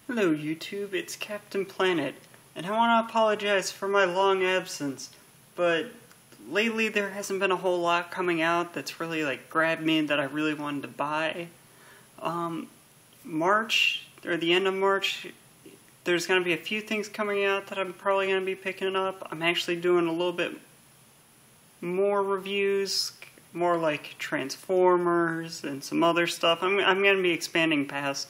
Hello YouTube, it's CaptPlanet, and I want to apologize for my long absence, but lately there hasn't been a whole lot coming out that's really grabbed me that I really wanted to buy. March, or the end of March, there's going to be a few things coming out that I'm probably going to be picking up. I'm actually doing a little bit more reviews, more like Transformers and some other stuff. I'm going to be expanding past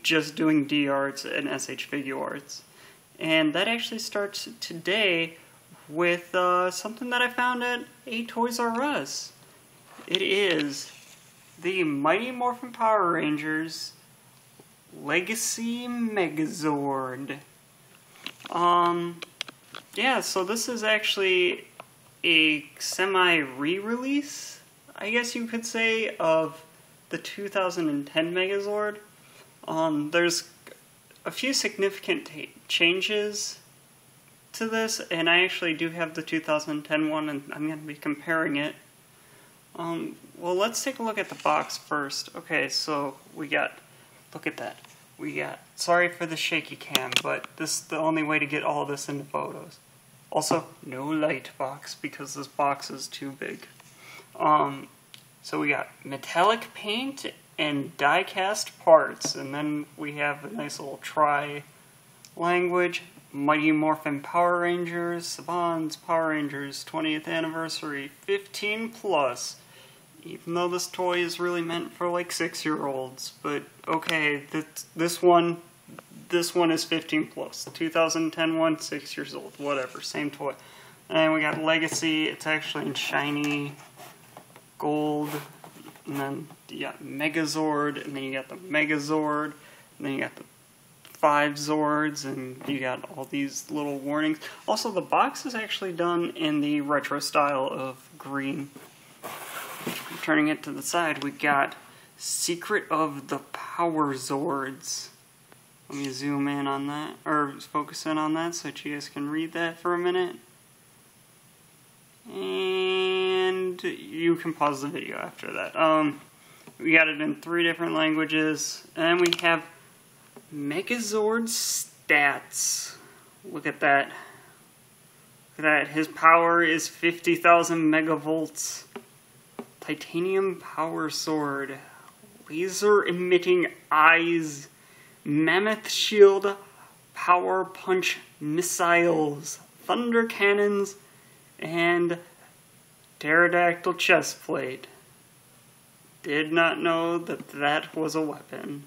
just doing D-Arts and SH Figuarts. And that actually starts today with something that I found at a Toys R Us. It is the Mighty Morphin Power Rangers Legacy Megazord. Yeah, so this is actually a semi-re-release, I guess you could say, of the 2010 Megazord. There's a few significant changes to this, and I actually do have the 2010 one, and I'm going to be comparing it. Well, let's take a look at the box first. Okay, so we got, look at that. We got, sorry for the shaky cam, but this is the only way to get all this into photos. Also, no light box, because this box is too big. So we got metallic paint and die-cast parts, and then we have a nice little language. Mighty Morphin Power Rangers, Saban's Power Rangers 20th Anniversary 15 plus. Even though this toy is really meant for 6-year-olds, but okay, this one is 15 plus. The 2010 one, 6 years old, whatever, same toy. And we got Legacy. It's actually in shiny gold. And then you got Megazord, and then you got the Megazord, and then you got the 5 Zords, and you got all these little warnings. Also, the box is actually done in the retro style of green. Turning it to the side, we got Secret of the Power Zords. Let me zoom in on that, or focus in on that so that you guys can read that for a minute. And you can pause the video after that. We got it in 3 different languages. And then we have Megazord stats. Look at that. Look at that. His power is 50,000 megavolts. Titanium power sword. Laser emitting eyes. Mammoth shield. Power punch missiles. Thunder cannons. And pterodactyl chest plate. Did not know that that was a weapon.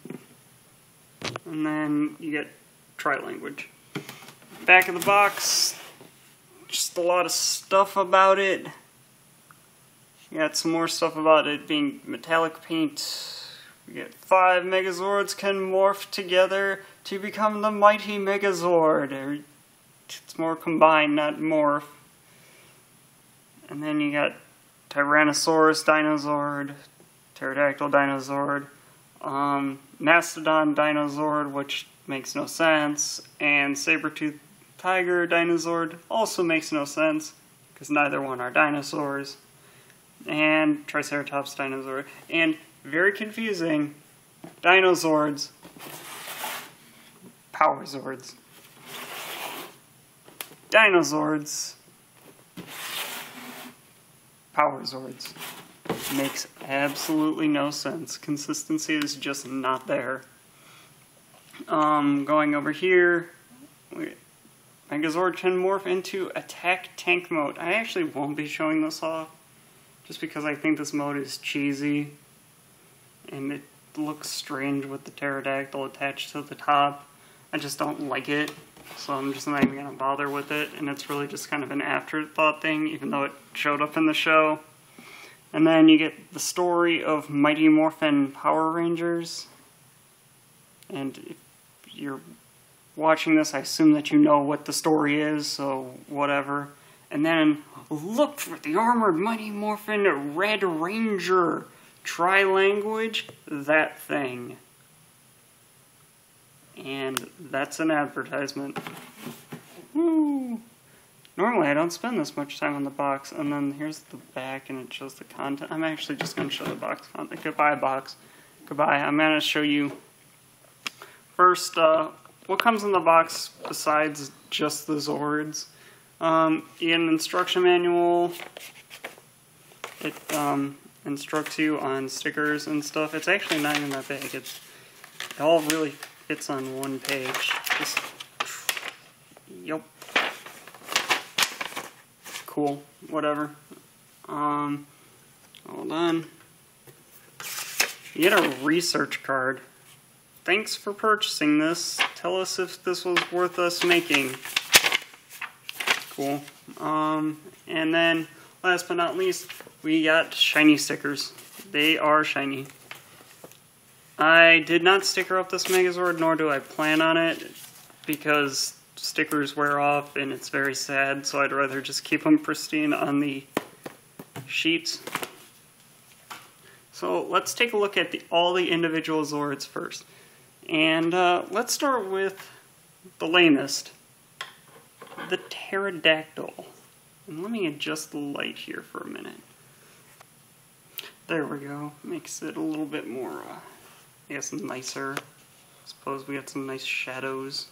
And then you get tri-language. Back of the box, just a lot of stuff about it. You got some more stuff about it being metallic paint. We get 5 Megazords can morph together to become the Mighty Megazord. It's more combined, not morph. And then you got Tyrannosaurus Dinozord, Pterodactyl Dinozord, Mastodon Dinozord, which makes no sense, and Saber-Tooth Tiger Dinozord also makes no sense, because neither one are dinosaurs, and Triceratops Dinozord, and very confusing, Dinozords, Power Zords, Dinozords, Power Zords. Makes absolutely no sense. Consistency is just not there. Going over here, Megazord can morph into attack tank mode. I actually won't be showing this off, just because I think this mode is cheesy, and it looks strange with the pterodactyl attached to the top. I just don't like it. So I'm just not even going to bother with it, and it's really just kind of an afterthought thing, even though it showed up in the show. And then you get the story of Mighty Morphin Power Rangers. And if you're watching this, I assume that you know what the story is, so whatever. And then look for the armored Mighty Morphin Red Ranger. Tri-language, that thing. And that's an advertisement. Woo! Normally I don't spend this much time on the box, and then here's the back and it shows the content. I'm actually just going to show the box content. Goodbye, box. Goodbye. I'm going to show you first, what comes in the box besides just the Zords? You get an instruction manual. It instructs you on stickers and stuff. It's actually not even that big. It all really fits on one page. Yep. Cool. Whatever. Hold on. You get a research card. Thanks for purchasing this. Tell us if this was worth us making. Cool. And then, last but not least, we got shiny stickers. They are shiny. I did not sticker up this Megazord, nor do I plan on it, because stickers wear off and it's very sad, so I'd rather just keep them pristine on the sheets. So let's take a look at all the individual Zords first. And let's start with the lamest, the pterodactyl. And let me adjust the light here for a minute. There we go. Makes it a little bit more, I guess, nicer. Suppose we got some nice shadows.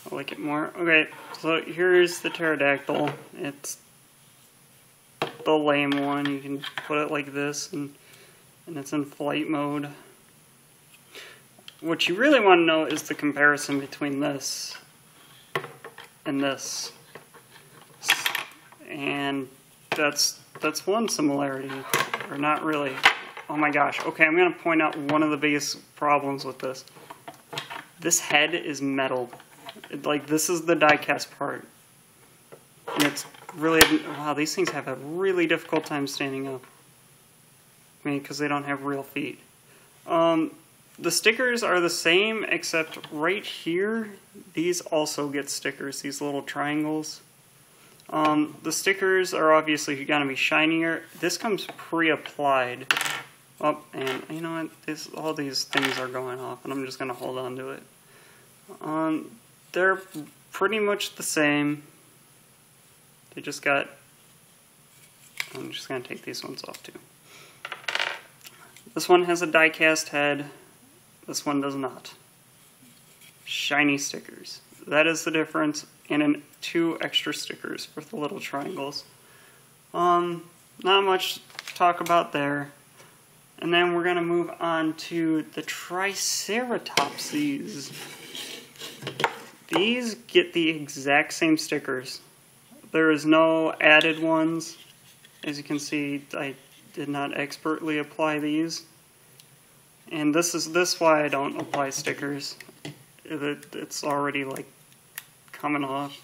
I like it more. Okay, so here's the pterodactyl. It's the lame one. You can put it like this, and it's in flight mode. What you really want to know is the comparison between this and this. And that's one similarity, or not really. Oh my gosh. Okay, I'm going to point out one of the biggest problems with this. This head is metal. Like, this is the die-cast part. And it's really, wow, these things have a really difficult time standing up. I mean, because they don't have real feet. The stickers are the same, except right here, these also get stickers, these little triangles. The stickers are obviously going to be shinier. This comes pre-applied. Oh, and you know what? All these things are going off, and I'm just going to hold on to it. They're pretty much the same. They just got... I'm just going to take these ones off too. This one has a die-cast head. This one does not. Shiny stickers. That is the difference, and 2 extra stickers for the little triangles. Not much to talk about there. And then we're going to move on to the Triceratopses. These get the exact same stickers. There is no added ones. As you can see, I did not expertly apply these. And this is why I don't apply stickers. It's already like coming off.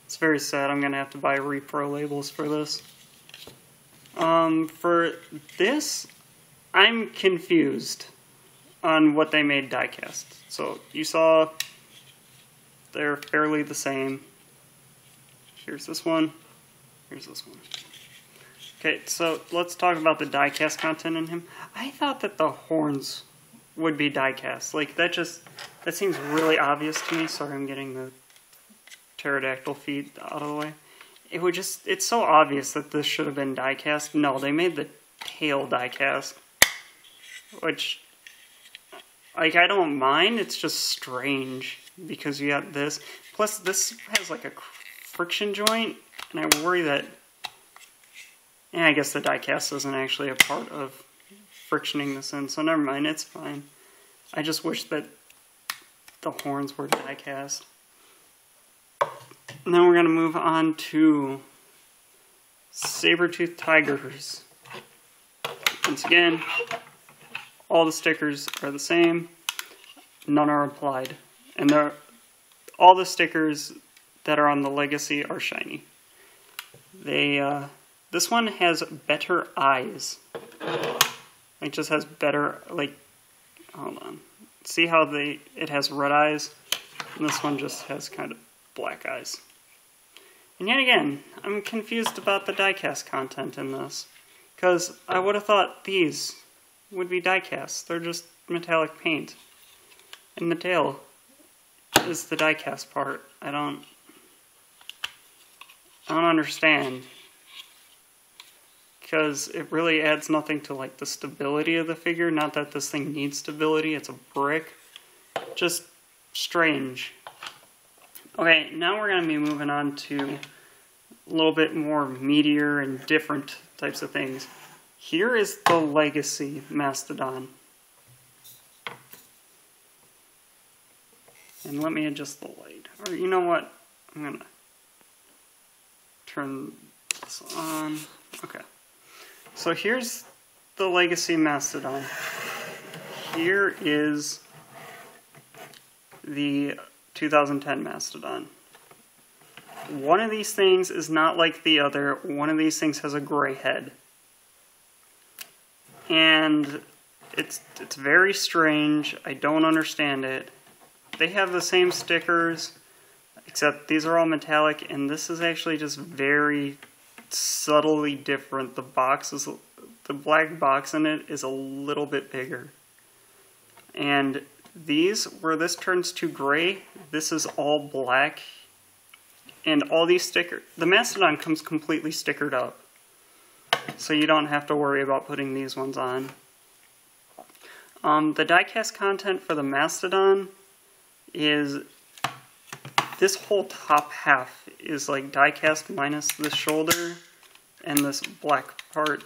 It's very sad. I'm going to have to buy repro labels for this. For this, I'm confused on what they made die-cast. So you saw they're fairly the same. Here's this one. Here's this one. Okay, so let's talk about the die-cast content in him. I thought that the horns would be die-cast. Like, that seems really obvious to me. Sorry, I'm getting the pterodactyl feet out of the way. It's so obvious that this should have been die-cast. No, they made the tail die-cast. Which, like, I don't mind. It's just strange because you got this. Plus, this has, like, a friction joint, and I worry that... Yeah, I guess the die-cast isn't actually a part of frictioning this in, so never mind, it's fine. I just wish that the horns were die-cast. And then we're going to move on to saber-toothed tigers. Once again, all the stickers are the same. None are applied. And all the stickers that are on the Legacy are shiny. This one has better eyes. It just has better, like, hold on. See how it has red eyes? And this one just has kind of black eyes. And yet again, I'm confused about the die-cast content in this. Because I would have thought these would be die-cast. They're just metallic paint. And the tail is the die-cast part. I don't understand. Because it really adds nothing to, like, the stability of the figure. Not that this thing needs stability, it's a brick. just strange. Okay, now we're going to be moving on to a little bit more meatier and different types of things. Here is the Legacy Mastodon. And let me adjust the light. Or you know what? I'm going to turn this on. Okay. So here's the Legacy Mastodon. Here is the 2010 Mastodon. One of these things is not like the other. One of these things has a gray head. And it's very strange. I don't understand it. They have the same stickers, except these are all metallic, and this is actually just very subtly different. The black box in it is a little bit bigger. And these, where this turns to gray, this is all black. And all these stickers, the Mastodon comes completely stickered up. So you don't have to worry about putting these ones on. The diecast content for the Mastodon is this whole top half is like diecast minus this shoulder and this black part.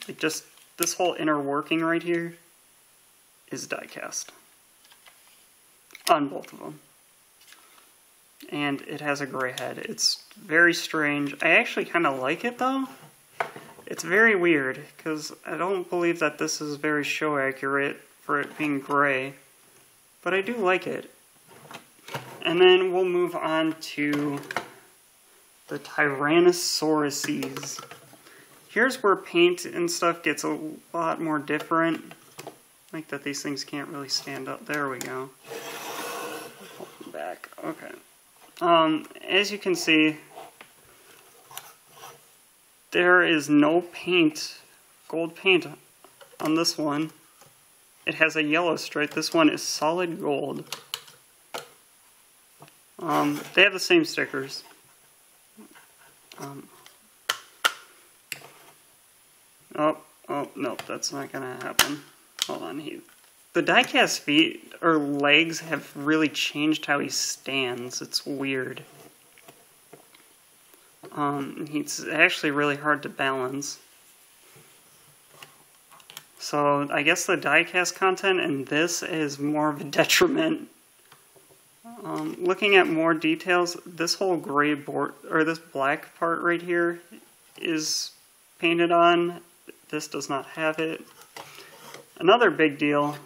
Like just this whole inner working right here is diecast on both of them. And it has a gray head. It's very strange. I actually kind of like it though. It's very weird because I don't believe that this is very show accurate for it being gray, but I do like it. And then we'll move on to the Tyrannosauruses. Here's where paint and stuff gets a lot more different. Like that these things can't really stand up. There we go. Pull them back. Okay. As you can see, there is no paint, gold paint on this one. It has a yellow stripe. This one is solid gold. They have the same stickers. Oh, no, that's not gonna happen. Hold on, the diecast feet or legs have really changed how he stands. It's weird. He's actually really hard to balance. So I guess the diecast content in this is more of a detriment. Looking at more details, this whole gray board, or this black part right here is painted on. This does not have it. Another big deal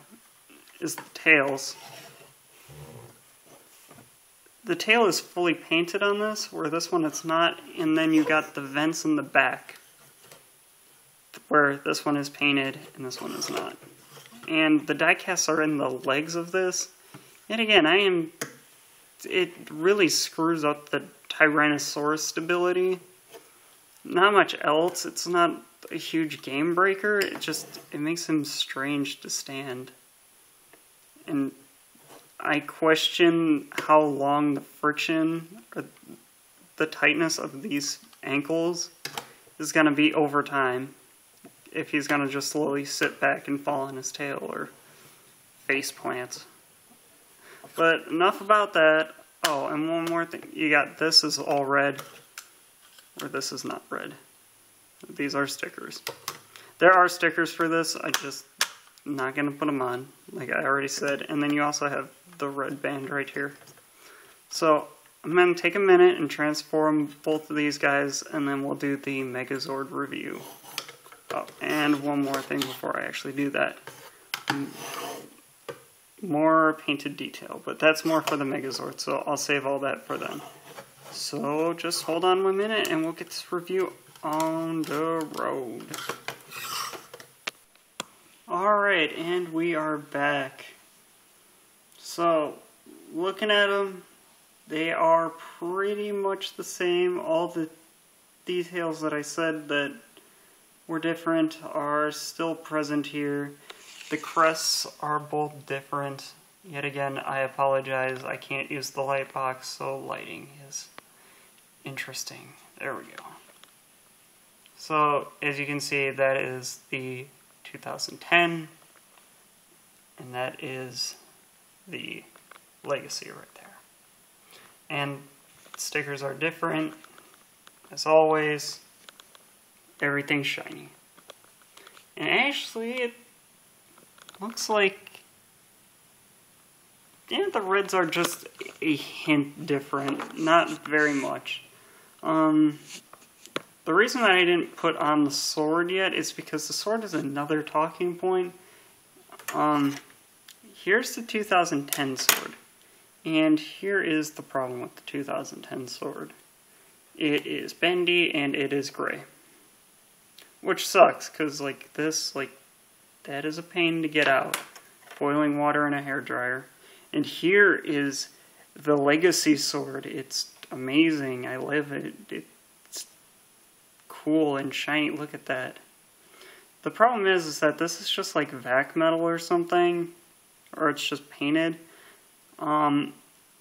is the tails. The tail is fully painted on this, where this one it's not, and then you got the vents in the back, where this one is painted and this one is not. And the diecasts are in the legs of this. Yet again, it really screws up the Tyrannosaurus stability. Not much else. It's not a huge game breaker. It makes him strange to stand. And I question how long the friction or the tightness of these ankles is going to be over time. If he's going to just slowly sit back and fall on his tail or face plant. But enough about that. Oh, and one more thing. You got this is all red, or this is not red. These are stickers. There are stickers for this. I just not going to put them on, like I already said. And then you also have the red band right here. So I'm going to take a minute and transform both of these guys, and then we'll do the Megazord review. Oh, and one more thing before I actually do that. More painted detail, but that's more for the Megazord, so I'll save all that for then. So just hold on 1 minute and we'll get this review on the road. Alright, and we are back. So, looking at them, they are pretty much the same. All the details that I said that were different are still present here. The crests are both different. Yet again, I apologize. I can't use the light box, so lighting is interesting. There we go. So, as you can see, that is the 2010, and that is the Legacy right there. And stickers are different, as always. Everything's shiny. And actually, it looks like, yeah, the reds are just a hint different, not very much. The reason that I didn't put on the sword yet is because the sword is another talking point. Here's the 2010 sword, and here is the problem with the 2010 sword. It is bendy and it is gray. Which sucks, because like this, like, that is a pain to get out. Boiling water in a hairdryer. And here is the Legacy sword. It's amazing. I love it. It's cool and shiny. Look at that. The problem is that this is just like vac metal or something. Or it's just painted. And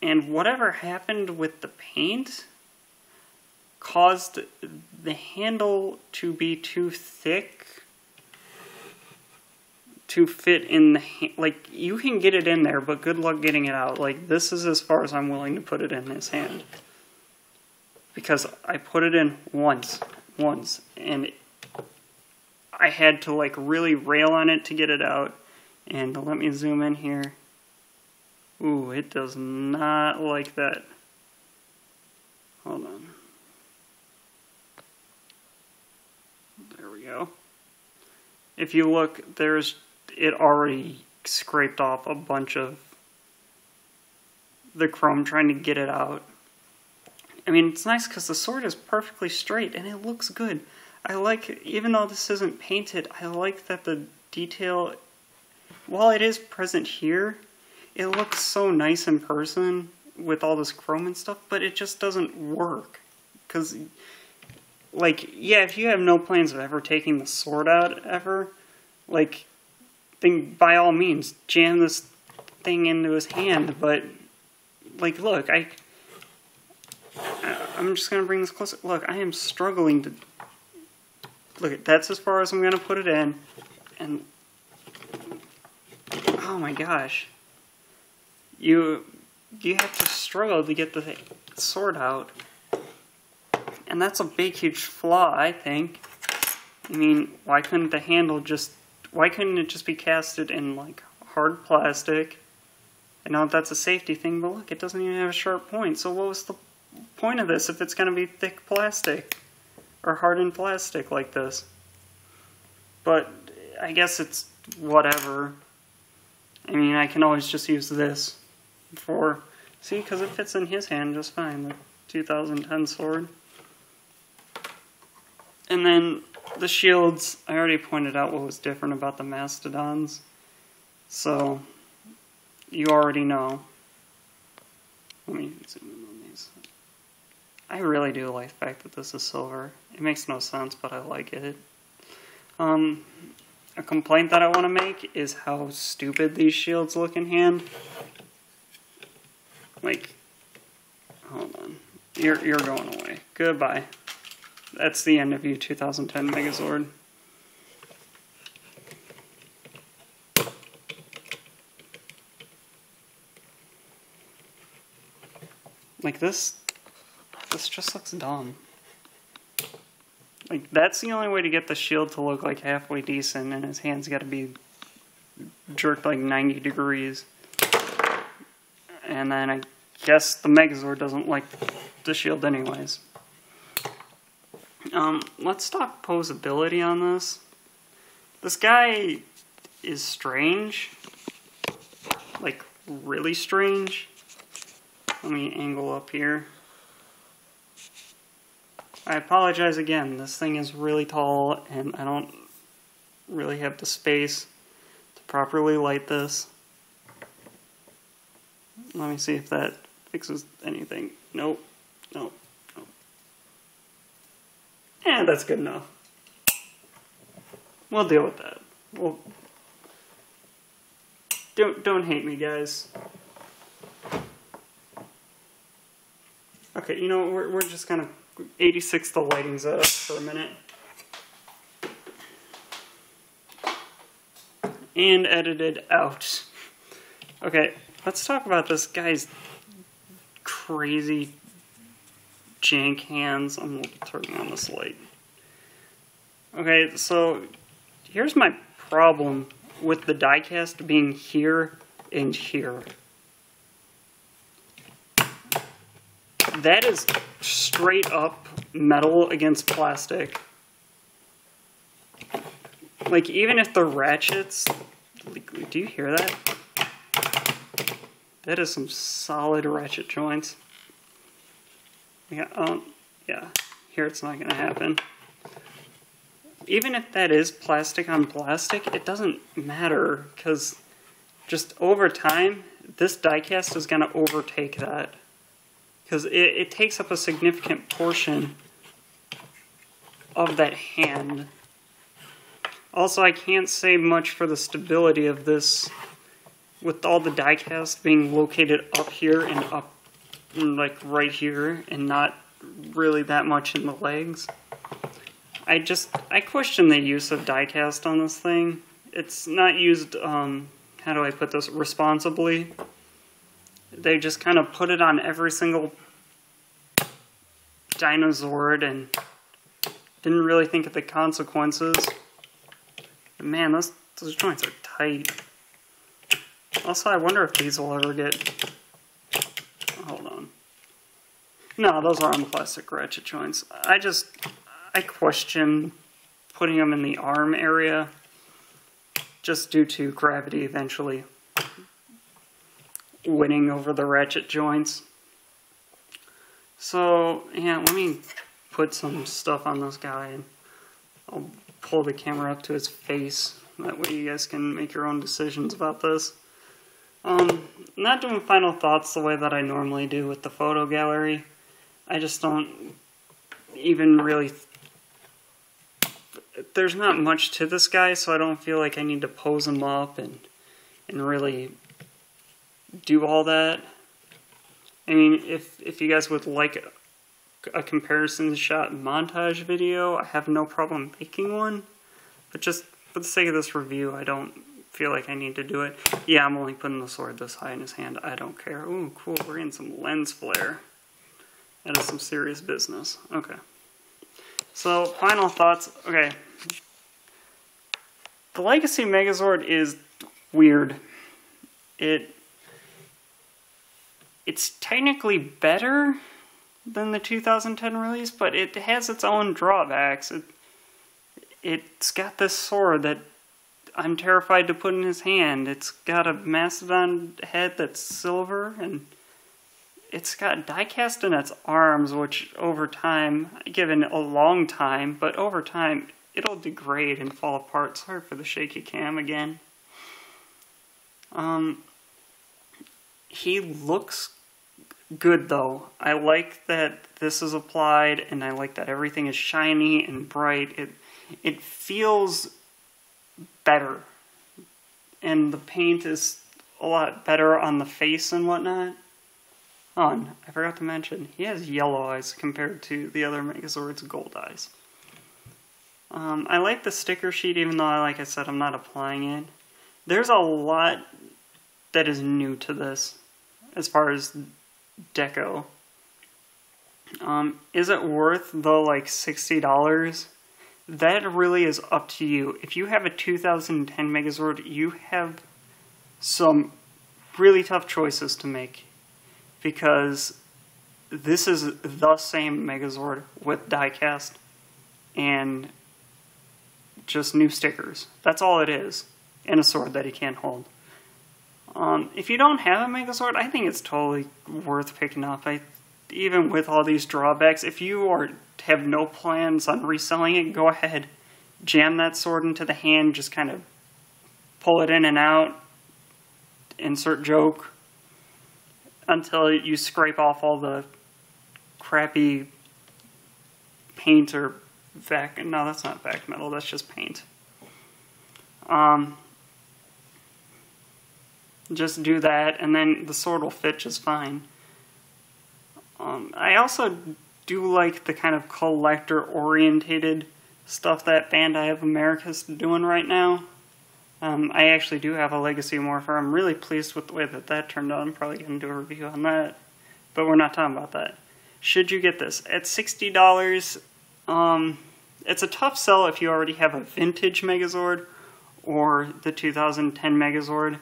whatever happened with the paint caused the handle to be too thick to fit in the like, you can get it in there, but good luck getting it out. Like, this is as far as I'm willing to put it in his hand. Because I put it in once, and I had to, like, really rail on it to get it out. And let me zoom in here. Ooh, it does not like that. Hold on. There we go. If you look, it already scraped off a bunch of the chrome trying to get it out. I mean, it's nice because the sword is perfectly straight and it looks good. I like, even though this isn't painted, I like that the detail, while it is present here, it looks so nice in person with all this chrome and stuff, but it just doesn't work. Because, like, yeah, if you have no plans of ever taking the sword out, ever, like, then by all means, jam this thing into his hand, but, like, look, I'm just gonna bring this closer. Look, I am struggling to, look, that's as far as I'm gonna put it in, and, oh my gosh, you have to struggle to get the sword out, and that's a big, huge flaw, I think. I mean, why couldn't the handle why couldn't it just be casted in, like, hard plastic? I know that's a safety thing, but look, it doesn't even have a sharp point. So what was the point of this if it's going to be thick plastic? Or hardened plastic like this? But I guess it's whatever. I mean, I can always just use this for... See, because it fits in his hand just fine, the 2010 sword. And then the shields, I already pointed out what was different about the Mastodons. So, you already know. Let me zoom in on these. I really do like the fact that this is silver. It makes no sense, but I like it. A complaint that I want to make is how stupid these shields look in hand. Like, hold on. You're going away. Goodbye. That's the end of you, 2010 Megazord. Like, this just looks dumb. Like, that's the only way to get the shield to look like halfway decent, and his hand's got to be jerked like 90 degrees. And then I guess the Megazord doesn't like the shield anyways. Let's talk posability on this. This guy is strange. Like, really strange. Let me angle up here. I apologize again, this thing is really tall and I don't really have the space to properly light this. Let me see if that fixes anything. Nope. Nope. Nope. And that's good enough. We'll deal with that. We'll... Don't hate me, guys. Okay, you know, we're just gonna 86 the lighting's up for a minute. And edited out. Okay, let's talk about this guy's crazy jank hands. I'm turning on this light. Okay, so here's my problem with the diecast being here and here. That is straight up metal against plastic. Like, even if the ratchets, do you hear that? That is some solid ratchet joints. Yeah, yeah, here it's not gonna happen. Even if that is plastic on plastic, it doesn't matter, because just over time, this diecast is gonna overtake that. Because it takes up a significant portion of that hand. Also, I can't say much for the stability of this, with all the diecast being located up here and up, like right here, and not really that much in the legs. I question the use of diecast on this thing. It's not used, how do I put this, responsibly. They just kind of put it on every single Megazord and didn't really think of the consequences. But man, those joints are tight. Also, I wonder if these will ever get... Hold on. No, those are on plastic ratchet joints. I question putting them in the arm area just due to gravity eventually winning over the ratchet joints. So, yeah, let me put some stuff on this guy, and I'll pull the camera up to his face. That way you guys can make your own decisions about this. Not doing final thoughts the way that I normally do with the photo gallery. I just don't even really... There's not much to this guy, so I don't feel like I need to pose him up and really do all that. I mean, if you guys would like a comparison shot montage video, I have no problem making one. But just for the sake of this review, I don't feel like I need to do it. Yeah, I'm only putting the sword this high in his hand. I don't care. Ooh, cool. We're getting some lens flare. That is some serious business. Okay. So, final thoughts. Okay. The Legacy Megazord is weird. It's technically better than the 2010 release, but it has its own drawbacks. It's got this sword that I'm terrified to put in his hand. It's got a mastodon head that's silver, and it's got diecast in its arms, which over time, given a long time, but over time, it'll degrade and fall apart. Sorry for the shaky cam again. He looks good though. I like that this is applied, and I like that everything is shiny and bright. It feels better, and the paint is a lot better on the face and whatnot. Oh, and I forgot to mention, he has yellow eyes compared to the other Megazord's gold eyes. I like the sticker sheet, even though, like I said, I'm not applying it. There's a lot that is new to this, as far as deco. Is it worth the, like, $60? That really is up to you. If you have a 2010 Megazord, you have some really tough choices to make. Because this is the same Megazord with diecast and just new stickers. That's all it is. And a sword that he can't hold. If you don't have a Megazord, I think it's totally worth picking up. Even with all these drawbacks, if you have no plans on reselling it, go ahead. Jam that sword into the hand, just kind of pull it in and out. Insert joke. Until you scrape off all the crappy paint or vac... No, that's not vac metal, that's just paint. Just do that, and then the sword will fit just fine. I also do like the kind of collector-orientated stuff that Bandai of America is doing right now. I actually do have a Legacy Morphin. I'm really pleased with the way that that turned out. I'm probably going to do a review on that, but we're not talking about that. Should you get this? At $60, it's a tough sell if you already have a vintage Megazord or the 2010 Megazord.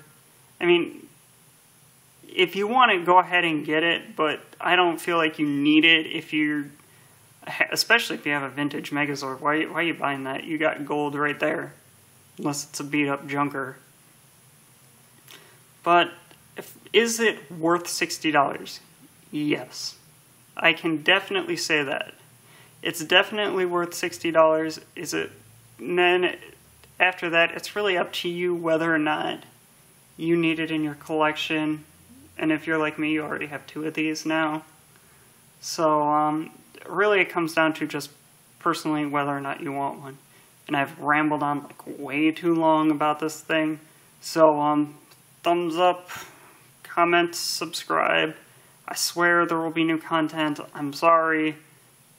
I mean, if you want it, go ahead and get it, but I don't feel like you need it if you're, especially if you have a vintage Megazord. Why are you buying that? You got gold right there, unless it's a beat-up junker. But is it worth $60? Yes. I can definitely say that. It's definitely worth $60. Is it? And then after that, it's really up to you whether or not you need it in your collection. And if you're like me, you already have 2 of these now. So really it comes down to just personally whether or not you want one. And I've rambled on like way too long about this thing. So thumbs up, comment, subscribe. I swear there will be new content. I'm sorry.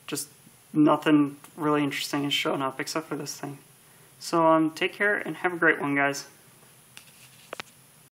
Just nothing really interesting is showing up except for this thing. So take care and have a great one, guys.